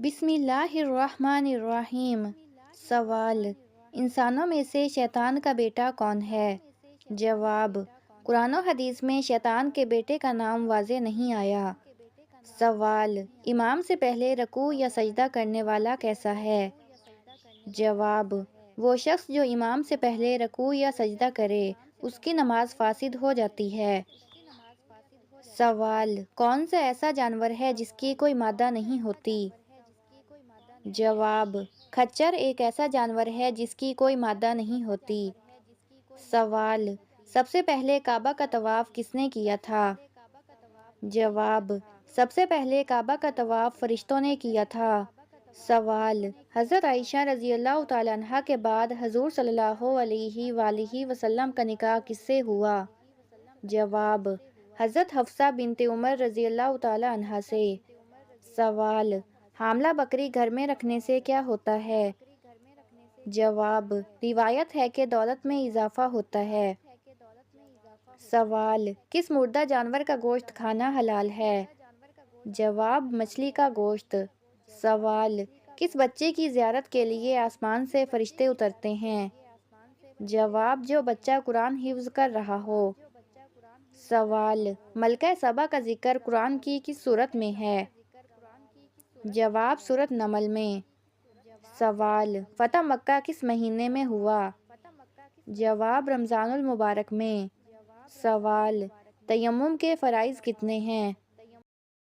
بسم اللہ الرحمن الرحیم۔ سوال: انسانوں میں سے شیطان کا بیٹا کون ہے؟ جواب: قرآن و حدیث میں شیطان کے بیٹے کا نام واضح نہیں آیا۔ سوال: امام سے پہلے رکوع یا سجدہ کرنے والا کیسا ہے؟ جواب: وہ شخص جو امام سے پہلے رکوع یا سجدہ کرے اس کی نماز فاسد ہو جاتی ہے۔ سوال: کون سا ایسا جانور ہے جس کی کوئی مادہ نہیں ہوتی؟ جواب: خچر ایک ایسا جانور ہے جس کی کوئی مادہ نہیں ہوتی۔ سوال: سب سے پہلے کعبہ کا طواف کس نے کیا تھا؟ جواب: سب سے پہلے کعبہ کا طواف فرشتوں نے کیا تھا۔ سوال: حضرت عائشہ رضی اللہ تعالیٰ عنہا کے بعد حضور صلی اللہ علیہ وآلہ وسلم کا نکاح کس سے ہوا؟ جواب: حضرت حفصہ بنت عمر رضی اللہ تعالیٰ عنہا سے۔ سوال: حاملہ بکری گھر میں رکھنے سے کیا ہوتا ہے؟ جواب: روایت ہے کہ دولت میں اضافہ ہوتا ہے۔ سوال: کس مردہ جانور کا گوشت کھانا حلال ہے؟ جواب: مچھلی کا گوشت۔ سوال: کس بچے کی زیارت کے لیے آسمان سے فرشتے اترتے ہیں؟ جواب: جو بچہ قرآن حفظ کر رہا ہو۔ سوال: ملکہ سبا کا ذکر قرآن کی کس سورت میں ہے؟ جواب: سورۃ نمل میں۔ سوال: فتح مکہ کس مہینے میں ہوا؟ جواب: رمضان المبارک میں۔ سوال: تیمم کے فرائض کتنے ہیں؟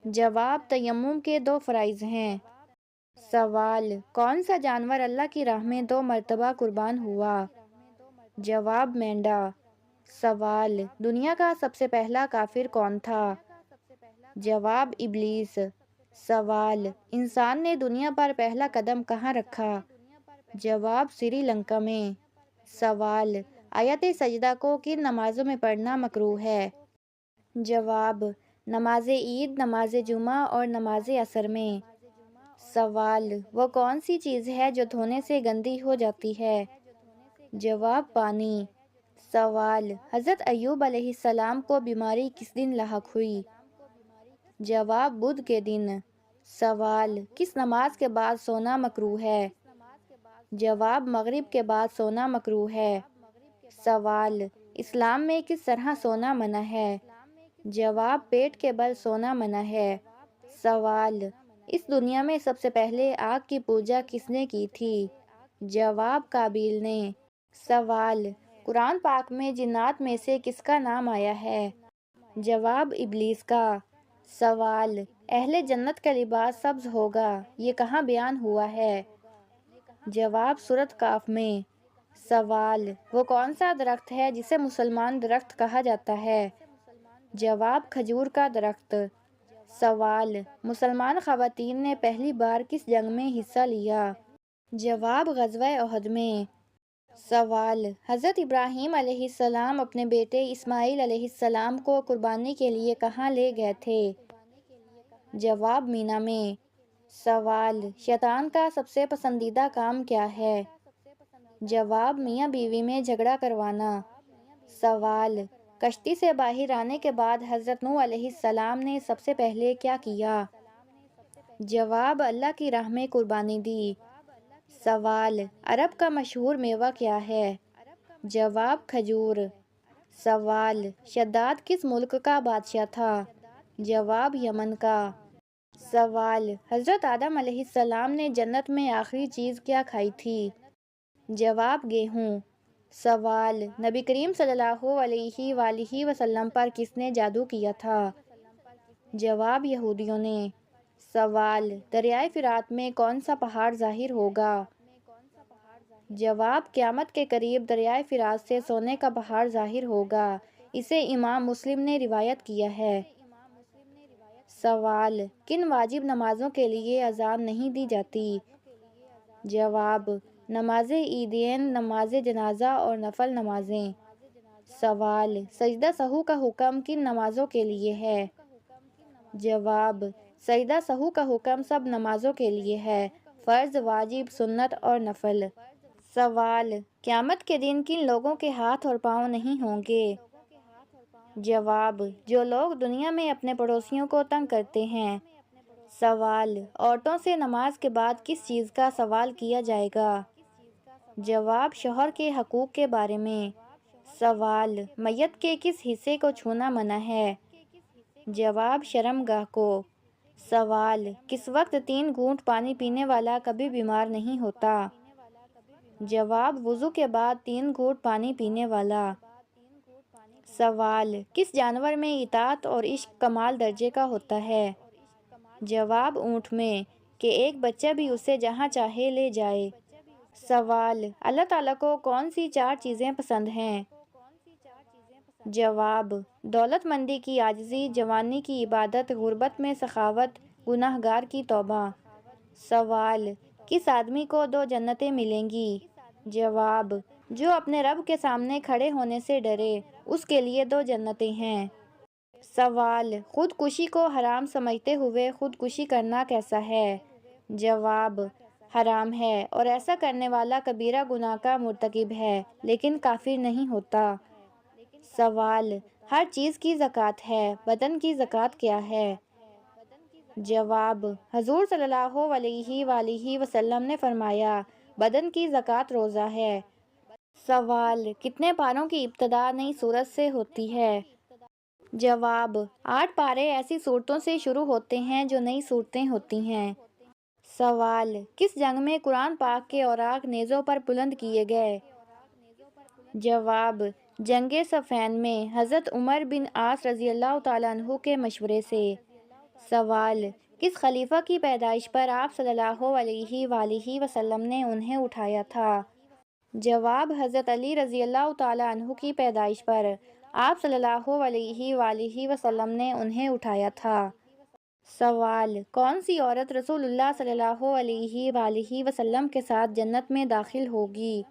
جواب: تیمم کے 2 فرائض ہیں۔ سوال: کون سا جانور اللہ کی راہ میں 2 مرتبہ قربان ہوا؟ جواب: مینڈا۔ سوال: دنیا کا سب سے پہلا کافر کون تھا؟ جواب: ابلیس۔ سوال: انسان نے دنیا پر پہلا قدم کہاں رکھا؟ جواب: سری لنکا میں۔ سوال: آیت سجدہ کو کن نمازوں میں پڑھنا مکروہ ہے؟ جواب: نماز عید، نماز جمعہ اور نماز عصر میں۔ سوال: وہ کون سی چیز ہے جو دھونے سے گندی ہو جاتی ہے؟ جواب: پانی۔ سوال: حضرت ایوب علیہ السلام کو بیماری کس دن لاحق ہوئی؟ جواب: بدھ کے دن۔ سوال: کس نماز کے بعد سونا مکروہ ہے؟ جواب: مغرب کے بعد سونا مکروہ ہے۔ سوال: اسلام میں کس طرح سونا منع ہے؟ جواب: پیٹ کے بل سونا منع ہے۔ سوال: اس دنیا میں سب سے پہلے آگ کی پوجا کس نے کی تھی؟ جواب: قابیل نے۔ سوال: قرآن پاک میں جنات میں سے کس کا نام آیا ہے؟ جواب: ابلیس کا۔ سوال: اہل جنت کا لباس سبز ہوگا، یہ کہاں بیان ہوا ہے؟ جواب: سورۃ کاف میں۔ سوال: وہ کون سا درخت ہے جسے مسلمان درخت کہا جاتا ہے؟ جواب: کھجور کا درخت۔ سوال: مسلمان خواتین نے پہلی بار کس جنگ میں حصہ لیا؟ جواب: غزوہ احد میں۔ سوال: حضرت ابراہیم علیہ السلام اپنے بیٹے اسماعیل علیہ السلام کو قربانی کے لیے کہاں لے گئے تھے؟ جواب: مینا میں۔ سوال: شیطان کا سب سے پسندیدہ کام کیا ہے؟ جواب: میاں بیوی میں جھگڑا کروانا۔ سوال: کشتی سے باہر آنے کے بعد حضرت نوح علیہ السلام نے سب سے پہلے کیا کیا؟ جواب: اللہ کی راہ میں قربانی دی۔ سوال: عرب کا مشہور میوہ کیا ہے؟ جواب: کھجور۔ سوال: شداد کس ملک کا بادشاہ تھا؟ جواب: یمن کا۔ سوال: حضرت آدم علیہ السلام نے جنت میں آخری چیز کیا کھائی تھی؟ جواب: گیہوں۔ سوال: نبی کریم صلی اللہ علیہ وآلہ وسلم پر کس نے جادو کیا تھا؟ جواب: یہودیوں نے۔ سوال: دریائے فرات میں کون سا پہاڑ ظاہر ہوگا؟ جواب: قیامت کے قریب دریائے فرات سے سونے کا پہاڑ ظاہر ہوگا، اسے امام مسلم نے روایت کیا ہے۔ سوال: کن واجب نمازوں کے لیے اذان نہیں دی جاتی؟ جواب: نماز عیدین، نماز جنازہ اور نفل نمازیں۔ سوال: سجدہ سہو کا حکم کن نمازوں کے لیے ہے؟ جواب: سجدہ سہو کا حکم سب نمازوں کے لیے ہے، فرض، واجب، سنت اور نفل۔ سوال: قیامت کے دن کن لوگوں کے ہاتھ اور پاؤں نہیں ہوں گے؟ جواب: جو لوگ دنیا میں اپنے پڑوسیوں کو تنگ کرتے ہیں۔ سوال: عورتوں سے نماز کے بعد کس چیز کا سوال کیا جائے گا؟ جواب: شوہر کے حقوق کے بارے میں۔ سوال: میت کے کس حصے کو چھونا منع ہے؟ جواب: شرمگاہ کو۔ سوال: کس وقت 3 گھونٹ پانی پینے والا کبھی بیمار نہیں ہوتا؟ جواب: وضو کے بعد 3 گھونٹ پانی پینے والا۔ سوال: کس جانور میں اطاعت اور عشق کمال درجے کا ہوتا ہے؟ جواب: اونٹ میں، کہ ایک بچہ بھی اسے جہاں چاہے لے جائے۔ سوال: اللہ تعالیٰ کو کون سی 4 چیزیں پسند ہیں؟ جواب: دولت مندی کی عاجزی، جوانی کی عبادت، غربت میں سخاوت، گنہگار کی توبہ۔ سوال: کس آدمی کو 2 جنتیں ملیں گی؟ جواب: جو اپنے رب کے سامنے کھڑے ہونے سے ڈرے، اس کے لیے 2 جنتیں ہیں۔ سوال: خودکشی کو حرام سمجھتے ہوئے خودکشی کرنا کیسا ہے؟ جواب: حرام ہے، اور ایسا کرنے والا کبیرہ گناہ کا مرتکب ہے، لیکن کافر نہیں ہوتا۔ سوال: ہر چیز کی زکوٰۃ ہے، بدن کی زکوٰۃ کیا ہے؟ جواب: حضور صلی اللہ علیہ وآلہ وسلم نے فرمایا، بدن کی زکوٰۃ روزہ ہے۔ سوال: کتنے پاروں کی ابتدا نئی سورت سے ہوتی ہے؟ جواب: 8 پارے ایسی سورتوں سے شروع ہوتے ہیں جو نئی سورتیں ہوتی ہیں۔ سوال: کس جنگ میں قرآن پاک کے اوراق نیزوں پر بلند کیے گئے؟ جواب: جنگ صفین میں، حضرت عمر بن عاص رضی اللہ تعالیٰ عنہ کے مشورے سے۔ سوال: کس خلیفہ کی پیدائش پر آپ صلی اللہ علیہ وآلہ وسلم نے انہیں اٹھایا تھا؟ جواب: حضرت علی رضی اللہ تعالیٰ عنہ کی پیدائش پر آپ صلی اللہ علیہ وآلہ وسلم نے انہیں اٹھایا تھا۔ سوال: کون سی عورت رسول اللہ صلی اللہ علیہ وآلہ وسلم کے ساتھ جنت میں داخل ہوگی؟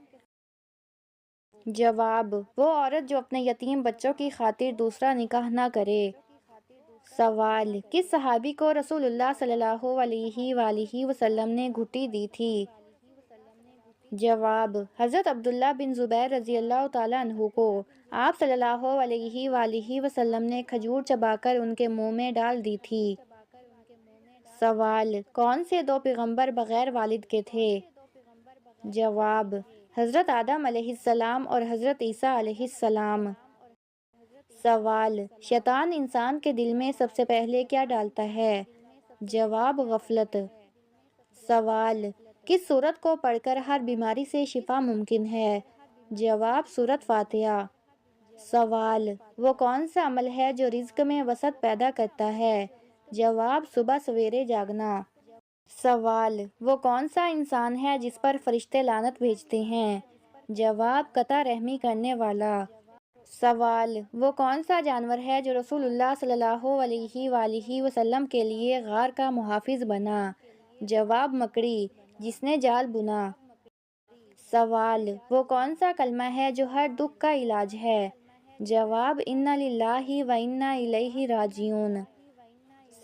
جواب: وہ عورت جو اپنے یتیم بچوں کی خاطر دوسرا نکاح نہ کرے۔ سوال: کس صحابی کو رسول اللہ صلی اللہ علیہ وآلہ وسلم نے گھٹی دی تھی؟ جواب: حضرت عبداللہ بن زبیر رضی اللہ تعالیٰ عنہ کو آپ صلی اللہ علیہ وآلہ وسلم نے کھجور چبا کر ان کے منہ میں ڈال دی تھی۔ سوال: کون سے 2 پیغمبر بغیر والد کے تھے؟ جواب: حضرت آدم علیہ السلام اور حضرت عیسیٰ علیہ السلام۔ سوال: شیطان انسان کے دل میں سب سے پہلے کیا ڈالتا ہے؟ جواب: غفلت۔ سوال: کس سورت کو پڑھ کر ہر بیماری سے شفا ممکن ہے؟ جواب: سورت فاتحہ۔ سوال: وہ کون سا عمل ہے جو رزق میں وسعت پیدا کرتا ہے؟ جواب: صبح سویرے جاگنا۔ سوال: وہ کون سا انسان ہے جس پر فرشتے لعنت بھیجتے ہیں؟ جواب: قطع رحمی کرنے والا۔ سوال: وہ کون سا جانور ہے جو رسول اللہ صلی اللہ علیہ وآلہ وسلم کے لیے غار کا محافظ بنا؟ جواب: مکڑی، جس نے جال بنا۔ سوال: وہ کون سا کلمہ ہے جو ہر دکھ کا علاج ہے؟ جواب: انا للہ و انا الیہ راجعون۔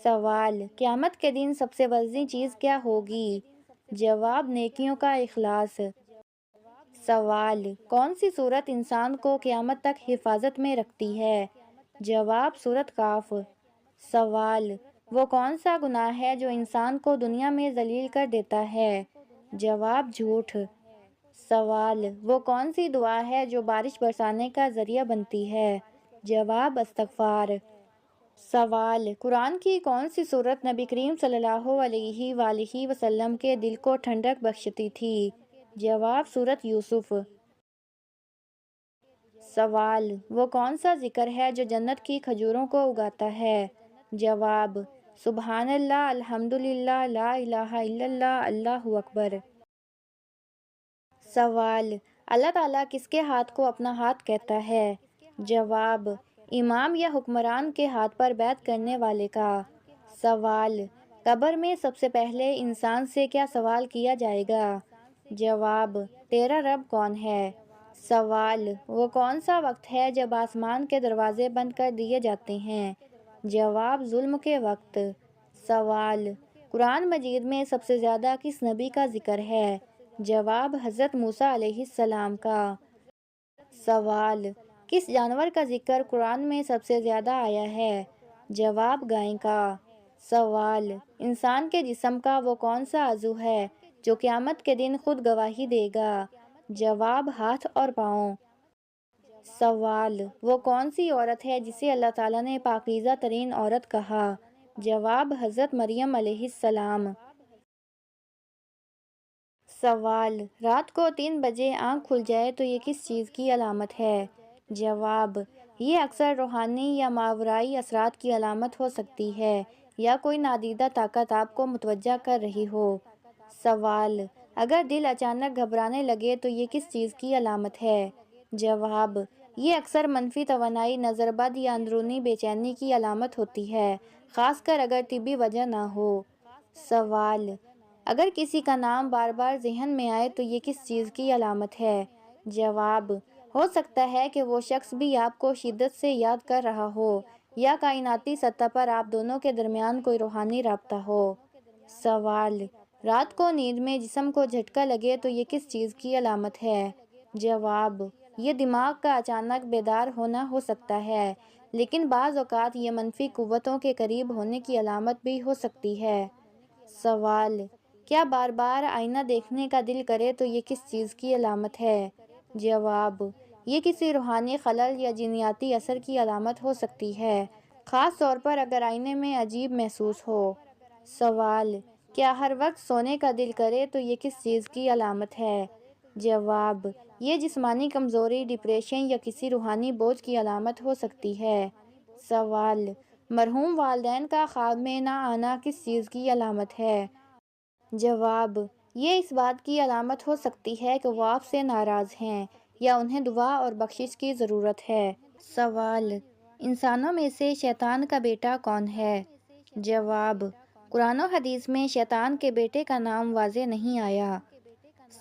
سوال: قیامت کے دن سب سے وزنی چیز کیا ہوگی؟ جواب: نیکیوں کا اخلاص۔ سوال: کون سی سورت انسان کو قیامت تک حفاظت میں رکھتی ہے؟ جواب: سورت قاف۔ سوال: وہ کون سا گناہ ہے جو انسان کو دنیا میں ذلیل کر دیتا ہے؟ جواب: جھوٹ۔ سوال: وہ کون سی دعا ہے جو بارش برسانے کا ذریعہ بنتی ہے؟ جواب: استغفار۔ سوال: قرآن کی کون سی سورت نبی کریم صلی اللہ علیہ وآلہ وسلم کے دل کو ٹھنڈک بخشتی تھی؟ جواب: سورت یوسف۔ سوال: وہ کون سا ذکر ہے جو جنت کی کھجوروں کو اگاتا ہے؟ جواب: سبحان اللہ، الحمدللہ، لا الہ الا اللہ، اللہ اکبر۔ سوال: اللہ تعالیٰ کس کے ہاتھ کو اپنا ہاتھ کہتا ہے؟ جواب: امام یا حکمران کے ہاتھ پر بیعت کرنے والے کا۔ سوال: قبر میں سب سے پہلے انسان سے کیا سوال کیا جائے گا؟ جواب: تیرا رب کون ہے؟ سوال: وہ کون سا وقت ہے جب آسمان کے دروازے بند کر دیے جاتے ہیں؟ جواب: ظلم کے وقت۔ سوال: قرآن مجید میں سب سے زیادہ کس نبی کا ذکر ہے؟ جواب: حضرت موسیٰ علیہ السلام کا۔ سوال: کس جانور کا ذکر قرآن میں سب سے زیادہ آیا ہے؟ جواب: گائے کا۔ سوال: انسان کے جسم کا وہ کون سا عضو ہے جو قیامت کے دن خود گواہی دے گا؟ جواب: ہاتھ اور پاؤں۔ سوال: وہ کون سی عورت ہے جسے اللہ تعالیٰ نے پاکیزہ ترین عورت کہا؟ جواب: حضرت مریم علیہ السلام۔ سوال: رات کو 3 بجے آنکھ کھل جائے تو یہ کس چیز کی علامت ہے؟ جواب: یہ اکثر روحانی یا ماورائی اثرات کی علامت ہو سکتی ہے یا کوئی نادیدہ طاقت آپ کو متوجہ کر رہی ہو۔ سوال: اگر دل اچانک گھبرانے لگے تو یہ کس چیز کی علامت ہے؟ جواب: یہ اکثر منفی توانائی، نظر بد یا اندرونی بے چینی کی علامت ہوتی ہے، خاص کر اگر طبی وجہ نہ ہو۔ سوال: اگر کسی کا نام بار بار ذہن میں آئے تو یہ کس چیز کی علامت ہے؟ جواب: ہو سکتا ہے کہ وہ شخص بھی آپ کو شدت سے یاد کر رہا ہو یا کائناتی سطح پر آپ دونوں کے درمیان کوئی روحانی رابطہ ہو۔ سوال: رات کو نیند میں جسم کو جھٹکا لگے تو یہ کس چیز کی علامت ہے؟ جواب: یہ دماغ کا اچانک بیدار ہونا ہو سکتا ہے، لیکن بعض اوقات یہ منفی قوتوں کے قریب ہونے کی علامت بھی ہو سکتی ہے۔ سوال: کیا بار بار آئینہ دیکھنے کا دل کرے تو یہ کس چیز کی علامت ہے؟ جواب: یہ کسی روحانی خلل یا جنیاتی اثر کی علامت ہو سکتی ہے، خاص طور پر اگر آئینے میں عجیب محسوس ہو۔ سوال: کیا ہر وقت سونے کا دل کرے تو یہ کس چیز کی علامت ہے؟ جواب: یہ جسمانی کمزوری، ڈپریشن یا کسی روحانی بوجھ کی علامت ہو سکتی ہے۔ سوال: مرحوم والدین کا خواب میں نہ آنا کس چیز کی علامت ہے؟ جواب: یہ اس بات کی علامت ہو سکتی ہے کہ وہ آپ سے ناراض ہیں یا انہیں دعا اور بخشش کی ضرورت ہے۔ سوال: انسانوں میں سے شیطان کا بیٹا کون ہے؟ جواب: قرآن و حدیث میں شیطان کے بیٹے کا نام واضح نہیں آیا۔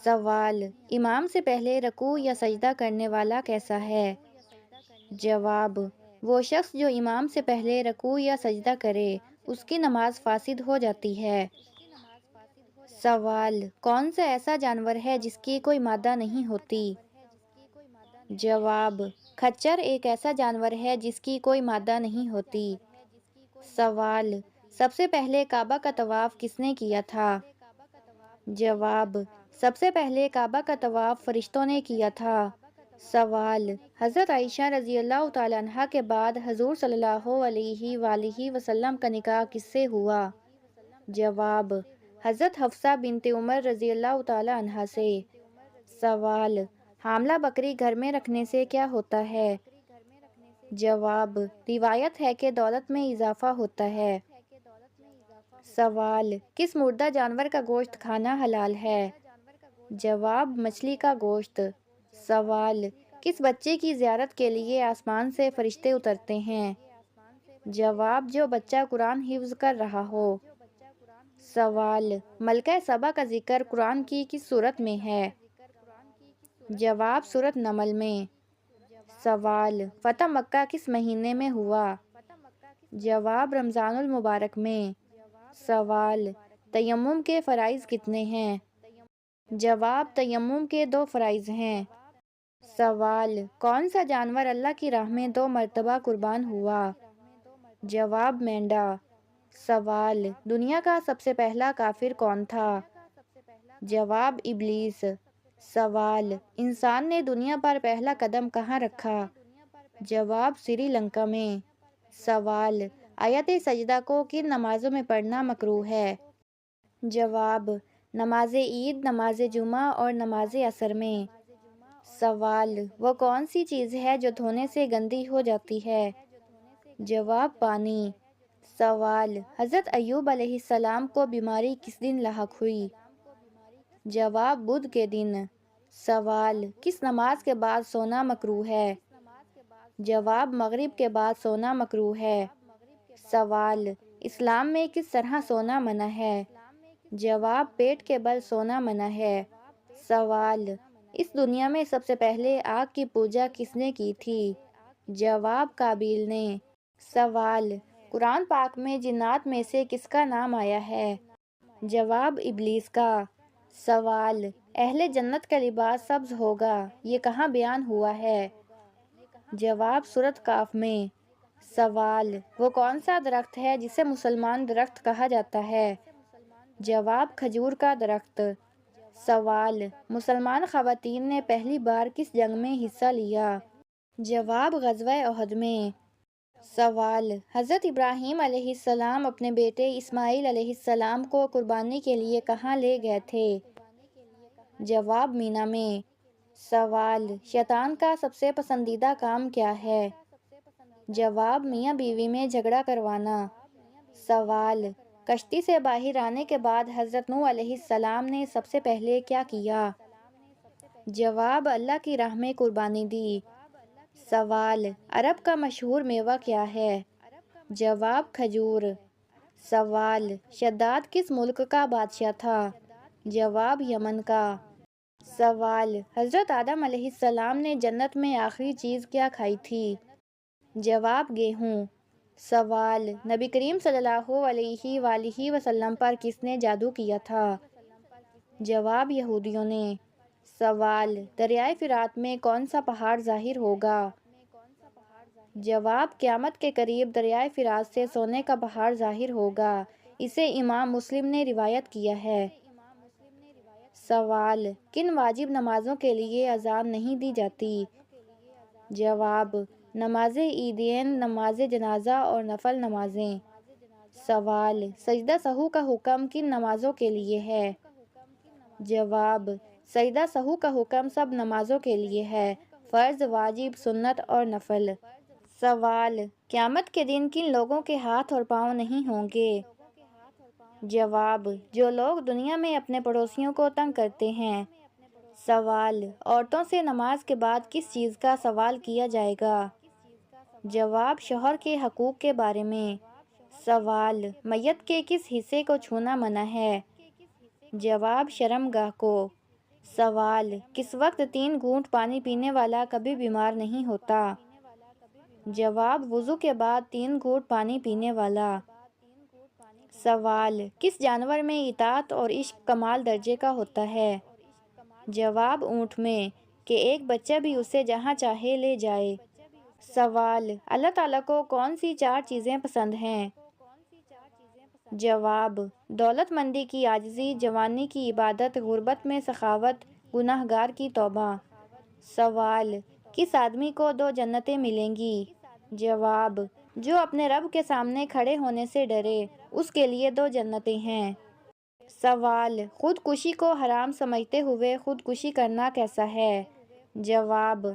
سوال: امام سے پہلے رکوع یا سجدہ کرنے والا کیسا ہے؟ جواب: وہ شخص جو امام سے پہلے رکوع یا سجدہ کرے اس کی نماز فاسد ہو جاتی ہے۔ سوال: کون سا ایسا جانور ہے جس کی کوئی مادہ نہیں ہوتی؟ جواب: خچر ایک ایسا جانور ہے جس کی کوئی مادہ نہیں ہوتی۔ سوال: سب سے پہلے کعبہ کا طواف کس نے کیا تھا؟ جواب: سب سے پہلے کعبہ کا طواف فرشتوں نے کیا تھا۔ سوال: حضرت عائشہ رضی اللہ تعالیٰ عنہا کے بعد حضور صلی اللہ علیہ وآلہ وسلم کا نکاح کس سے ہوا؟ جواب: حضرت حفصہ بنت عمر رضی اللہ تعالیٰ عنہا سے۔ سوال: حاملہ بکری گھر میں رکھنے سے کیا ہوتا ہے؟ جواب: روایت ہے کہ دولت میں اضافہ ہوتا ہے۔ سوال: کس مردہ جانور کا گوشت کھانا حلال ہے؟ جواب: مچھلی کا گوشت۔ سوال: کس بچے کی زیارت کے لیے آسمان سے فرشتے اترتے ہیں؟ جواب: جو بچہ قرآن حفظ کر رہا ہو۔ سوال: ملکہ سبا کا ذکر قرآن کی کس سورت میں ہے؟ جواب: سورۃ نمل میں۔ سوال: فتح مکہ کس مہینے میں ہوا؟ جواب: رمضان المبارک میں۔ سوال: تیمم کے فرائض کتنے ہیں؟ جواب: تیمم کے 2 فرائض ہیں۔ سوال: کون سا جانور اللہ کی راہ میں 2 مرتبہ قربان ہوا؟ جواب: مینڈا۔ سوال: دنیا کا سب سے پہلا کافر کون تھا؟ جواب: ابلیس۔ سوال: انسان نے دنیا پر پہلا قدم کہاں رکھا؟ جواب: سری لنکا میں۔ سوال: آیت سجدہ کو کن نمازوں میں پڑھنا مکروہ ہے؟ جواب: نماز عید، نماز جمعہ اور نماز عصر میں۔ سوال: وہ کون سی چیز ہے جو دھونے سے گندی ہو جاتی ہے؟ جواب: پانی۔ سوال: حضرت ایوب علیہ السلام کو بیماری کس دن لاحق ہوئی؟ جواب: بدھ کے دن۔ سوال: کس نماز کے بعد سونا مکروہ ہے؟ جواب: مغرب کے بعد سونا مکروہ ہے۔ سوال: اسلام میں کس طرح سونا منع ہے؟ جواب: پیٹ کے بل سونا منع ہے۔ سوال: اس دنیا میں سب سے پہلے آگ کی پوجا کس نے کی تھی؟ جواب: قابیل نے۔ سوال: قرآن پاک میں جنات میں سے کس کا نام آیا ہے؟ جواب: ابلیس کا۔ سوال: اہل جنت کا لباس سبز ہوگا، یہ کہاں بیان ہوا ہے؟ جواب: سورۃ ق میں۔ سوال: وہ کون سا درخت ہے جسے مسلمان درخت کہا جاتا ہے؟ جواب: کھجور کا درخت۔ سوال: مسلمان خواتین نے پہلی بار کس جنگ میں حصہ لیا؟ جواب: غزوہ احد میں۔ سوال: حضرت ابراہیم علیہ السلام اپنے بیٹے اسماعیل علیہ السلام کو قربانی کے لیے کہاں لے گئے تھے؟ جواب: مینا میں۔ سوال: شیطان کا سب سے پسندیدہ کام کیا ہے؟ جواب: میاں بیوی میں جھگڑا کروانا۔ سوال: کشتی سے باہر آنے کے بعد حضرت نوح علیہ السلام نے سب سے پہلے کیا کیا؟ جواب: اللہ کی راہ میں قربانی دی۔ سوال: عرب کا مشہور میوہ کیا ہے؟ جواب: کھجور۔ سوال: شداد کس ملک کا بادشاہ تھا؟ جواب: یمن کا۔ سوال: حضرت آدم علیہ السلام نے جنت میں آخری چیز کیا کھائی تھی؟ جواب: گیہوں۔ سوال: نبی کریم صلی اللہ علیہ وآلہ وسلم پر کس نے جادو کیا تھا؟ جواب: یہودیوں نے۔ سوال: دریائے فرات میں کون سا پہاڑ ظاہر ہوگا؟ جواب: قیامت کے قریب دریائے فرات سے سونے کا پہاڑ ظاہر ہوگا۔ اسے امام مسلم نے روایت کیا ہے۔ سوال: کن واجب نمازوں کے لیے اذان نہیں دی جاتی؟ جواب: نماز عیدین، نماز جنازہ اور نفل نمازیں۔ سوال: سجدہ سہو کا حکم کن نمازوں کے لیے ہے؟ جواب: سجدہ سہو کا حکم سب نمازوں کے لیے ہے، فرض، واجب، سنت اور نفل۔ سوال: قیامت کے دن کن لوگوں کے ہاتھ اور پاؤں نہیں ہوں گے؟ جواب: جو لوگ دنیا میں اپنے پڑوسیوں کو تنگ کرتے ہیں۔ سوال: عورتوں سے نماز کے بعد کس چیز کا سوال کیا جائے گا؟ جواب: شوہر کے حقوق کے بارے میں۔ سوال: میت کے کس حصے کو چھونا منع ہے؟ جواب: شرمگاہ کو۔ سوال: کس وقت 3 گھونٹ پانی پینے والا کبھی بیمار نہیں ہوتا؟ جواب: وضو کے بعد 3 گھونٹ پانی پینے والا۔ سوال: کس جانور میں اطاعت اور عشق کمال درجے کا ہوتا ہے؟ جواب: اونٹ میں، کہ ایک بچہ بھی اسے جہاں چاہے لے جائے۔ سوال: اللہ تعالیٰ کو کون سی 4 چیزیں پسند ہیں؟ جواب: دولت مندی کی عاجزی، جوانی کی عبادت، غربت میں سخاوت، گناہ گار کی توبہ۔ سوال: کس آدمی کو 2 جنتیں ملیں گی؟ جواب: جو اپنے رب کے سامنے کھڑے ہونے سے ڈرے، اس کے لیے 2 جنتیں ہیں۔ سوال: خودکشی کو حرام سمجھتے ہوئے خودکشی کرنا کیسا ہے؟ جواب: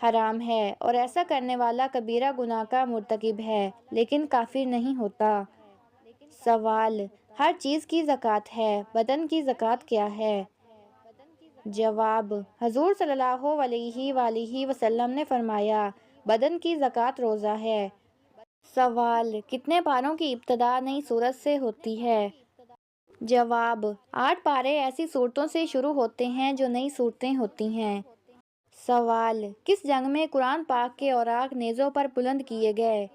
حرام ہے، اور ایسا کرنے والا کبیرہ گناہ کا مرتکب ہے، لیکن کافر نہیں ہوتا۔ سوال: ہر چیز کی زکوٰۃ ہے، بدن کی زکوٰۃ کیا ہے؟ جواب: حضور صلی اللہ علیہ وآلہ وسلم نے فرمایا، بدن کی زکوٰۃ روزہ ہے۔ سوال: کتنے پاروں کی ابتدا نئی سورت سے ہوتی ہے؟ جواب: 8 پارے ایسی صورتوں سے شروع ہوتے ہیں جو نئی صورتیں ہوتی ہیں۔ سوال: کس جنگ میں قرآن پاک کے اوراق نیزوں پر بلند کیے گئے؟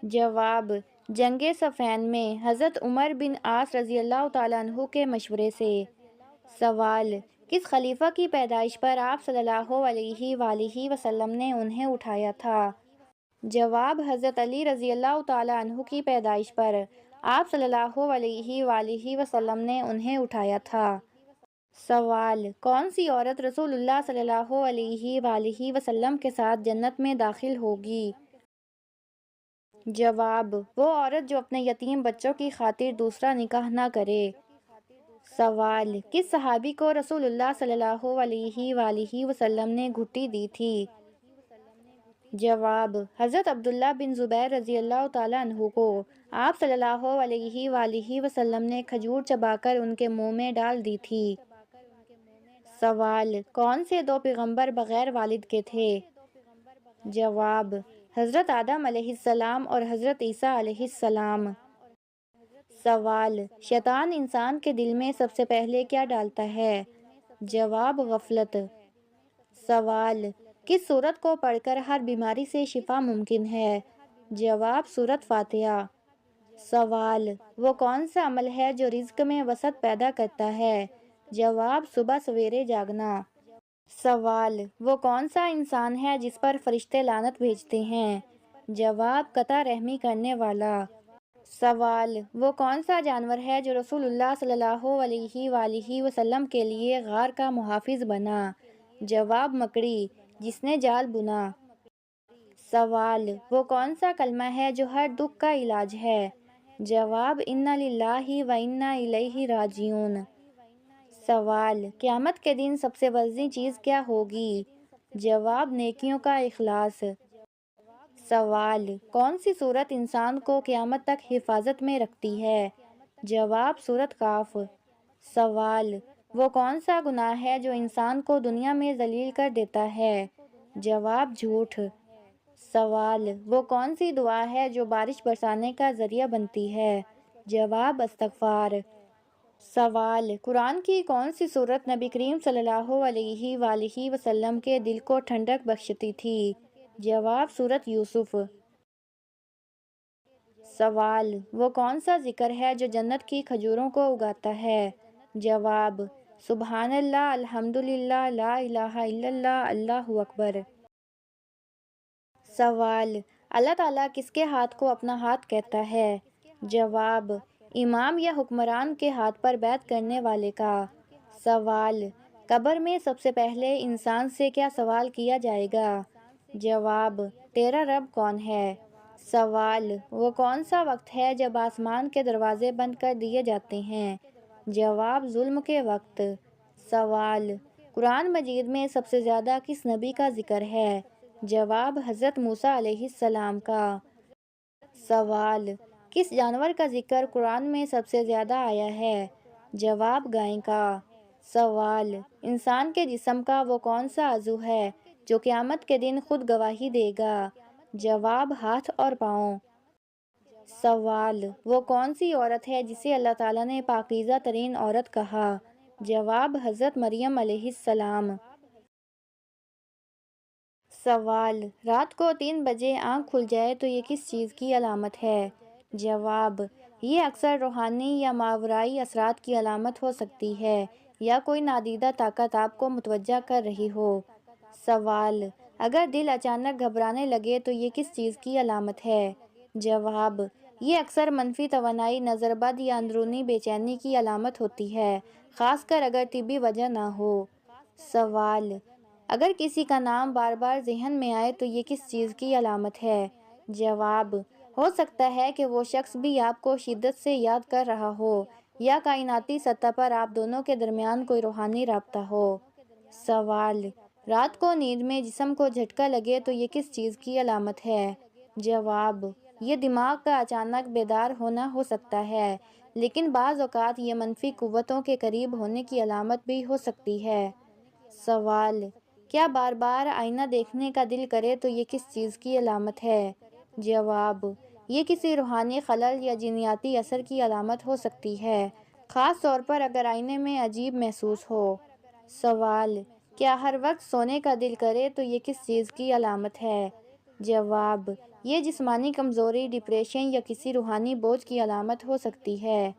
جواب: جنگ صفین میں، حضرت عمر بن عاص رضی اللہ تعالیٰ عنہ کے مشورے سے۔ سوال: کس خلیفہ کی پیدائش پر آپ صلی اللہ علیہ وآلہ وسلم نے انہیں اٹھایا تھا؟ جواب: حضرت علی رضی اللہ تعالیٰ عنہ کی پیدائش پر آپ صلی اللہ علیہ وآلہ وسلم نے انہیں اٹھایا تھا۔ سوال: کون سی عورت رسول اللہ صلی اللہ علیہ وآلہ وسلم کے ساتھ جنت میں داخل ہوگی؟ جواب: وہ عورت جو اپنے یتیم بچوں کی خاطر دوسرا نکاح نہ کرے۔ سوال: کس صحابی کو رسول اللہ صلی اللہ علیہ وآلہ وسلم نے گھٹی دی تھی؟ جواب: حضرت عبداللہ بن زبیر رضی اللہ تعالیٰ عنہ کو آپ صلی اللہ علیہ وآلہ وسلم نے کھجور چبا کر ان کے منہ میں ڈال دی تھی۔ سوال: کون سے 2 پیغمبر بغیر والد کے تھے؟ جواب: حضرت آدم علیہ السلام اور حضرت عیسیٰ علیہ السلام۔ سوال: شیطان انسان کے دل میں سب سے پہلے کیا ڈالتا ہے؟ جواب: غفلت۔ سوال: کس سورت کو پڑھ کر ہر بیماری سے شفا ممکن ہے؟ جواب: سورت فاتحہ۔ سوال: وہ کون سا عمل ہے جو رزق میں وسعت پیدا کرتا ہے؟ جواب: صبح سویرے جاگنا۔ سوال: وہ کون سا انسان ہے جس پر فرشتے لعنت بھیجتے ہیں؟ جواب: قطع رحمی کرنے والا۔ سوال: وہ کون سا جانور ہے جو رسول اللہ صلی اللہ علیہ وآلہ وسلم کے لیے غار کا محافظ بنا؟ جواب: مکڑی، جس نے جال بنا۔ سوال: وہ کون سا کلمہ ہے جو ہر دکھ کا علاج ہے؟ جواب: انا للہ و انا الیہ راجعون۔ سوال: قیامت کے دن سب سے وزنی چیز کیا ہوگی؟ جواب: نیکیوں کا اخلاص۔ سوال: کون سی سورت انسان کو قیامت تک حفاظت میں رکھتی ہے؟ جواب: سورۃ ق۔ سوال: وہ کون سا گناہ ہے جو انسان کو دنیا میں ذلیل کر دیتا ہے؟ جواب: جھوٹ۔ سوال: وہ کون سی دعا ہے جو بارش برسانے کا ذریعہ بنتی ہے؟ جواب: استغفار۔ سوال: قرآن کی کون سی سورت نبی کریم صلی اللہ علیہ وآلہ وسلم کے دل کو ٹھنڈک بخشتی تھی؟ جواب: سورۃ یوسف۔ سوال: وہ کون سا ذکر ہے جو جنت کی کھجوروں کو اگاتا ہے؟ جواب: سبحان اللہ، الحمدللہ، لا الہ الا اللہ، اللہ اکبر۔ سوال: اللہ تعالیٰ کس کے ہاتھ کو اپنا ہاتھ کہتا ہے؟ جواب: امام یا حکمران کے ہاتھ پر بیعت کرنے والے کا۔ سوال: قبر میں سب سے پہلے انسان سے کیا سوال کیا جائے گا؟ جواب: تیرا رب کون ہے؟ سوال: وہ کون سا وقت ہے جب آسمان کے دروازے بند کر دیے جاتے ہیں؟ جواب: ظلم کے وقت۔ سوال: قرآن مجید میں سب سے زیادہ کس نبی کا ذکر ہے؟ جواب: حضرت موسیٰ علیہ السلام کا۔ سوال: کس جانور کا ذکر قرآن میں سب سے زیادہ آیا ہے؟ جواب: گائے کا۔ سوال: انسان کے جسم کا وہ کون سا عضو ہے جو قیامت کے دن خود گواہی دے گا؟ جواب: ہاتھ اور پاؤں۔ سوال: وہ کون سی عورت ہے جسے اللہ تعالیٰ نے پاکیزہ ترین عورت کہا؟ جواب: حضرت مریم علیہ السلام۔ سوال: رات کو 3 بجے آنکھ کھل جائے تو یہ کس چیز کی علامت ہے؟ جواب: یہ اکثر روحانی یا ماورائی اثرات کی علامت ہو سکتی ہے یا کوئی نادیدہ طاقت آپ کو متوجہ کر رہی ہو۔ سوال: اگر دل اچانک گھبرانے لگے تو یہ کس چیز کی علامت ہے؟ جواب: یہ اکثر منفی توانائی، نظر بد یا اندرونی بے چینی کی علامت ہوتی ہے، خاص کر اگر طبی وجہ نہ ہو۔ سوال: اگر کسی کا نام بار بار ذہن میں آئے تو یہ کس چیز کی علامت ہے؟ جواب: ہو سکتا ہے کہ وہ شخص بھی آپ کو شدت سے یاد کر رہا ہو یا کائناتی سطح پر آپ دونوں کے درمیان کوئی روحانی رابطہ ہو۔ سوال: رات کو نیند میں جسم کو جھٹکا لگے تو یہ کس چیز کی علامت ہے؟ جواب: یہ دماغ کا اچانک بیدار ہونا ہو سکتا ہے، لیکن بعض اوقات یہ منفی قوتوں کے قریب ہونے کی علامت بھی ہو سکتی ہے۔ سوال: کیا بار بار آئینہ دیکھنے کا دل کرے تو یہ کس چیز کی علامت ہے؟ جواب: یہ کسی روحانی خلل یا جنیاتی اثر کی علامت ہو سکتی ہے، خاص طور پر اگر آئینے میں عجیب محسوس ہو۔ سوال: کیا ہر وقت سونے کا دل کرے تو یہ کس چیز کی علامت ہے؟ جواب: یہ جسمانی کمزوری، ڈپریشن یا کسی روحانی بوجھ کی علامت ہو سکتی ہے۔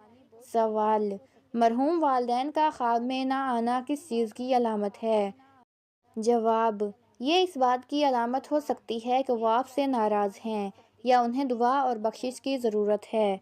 سوال: مرحوم والدین کا خواب میں نہ آنا کس چیز کی علامت ہے؟ جواب: یہ اس بات کی علامت ہو سکتی ہے کہ وہ آپ سے ناراض ہیں یا انہیں دعا اور بخشش کی ضرورت ہے۔